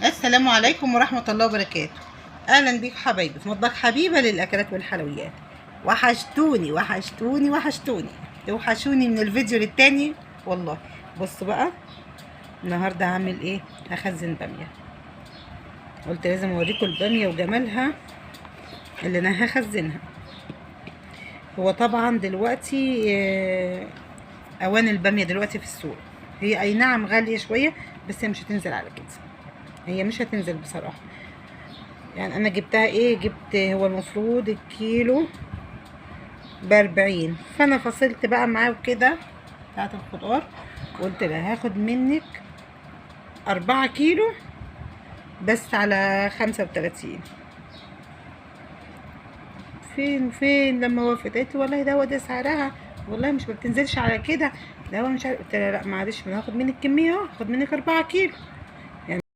السلام عليكم ورحمة الله وبركاته. أهلا بيكم حبايبي في مطبخ حبيبة للأكلات والحلويات. وحشتوني وحشتوني وحشتوني، توحشوني من الفيديو للتاني والله. بصوا بقى النهاردة هعمل ايه. هخزن بامية، قلت لازم اوريكم البامية وجمالها اللي انا هخزنها. هو طبعا دلوقتي اوان البامية دلوقتي في السوق، هي اي نعم غالية شوية بس هي مش هتنزل على كده، هي مش هتنزل بصراحة. يعني انا جبتها ايه، جبت هو المفروض الكيلو ب40، فانا فصلت بقى معاه وكده بتاعت الخضار، وقلت لها هاخد منك 4 كيلو بس على 35. فين لما وافقت قالت لي والله ده سعرها، والله مش ما بتنزلش على كده، ده هو مش عارف. قلت لها لا معلش، ما هاخد منك كمية اهو، هاخد منك 4 كيلو.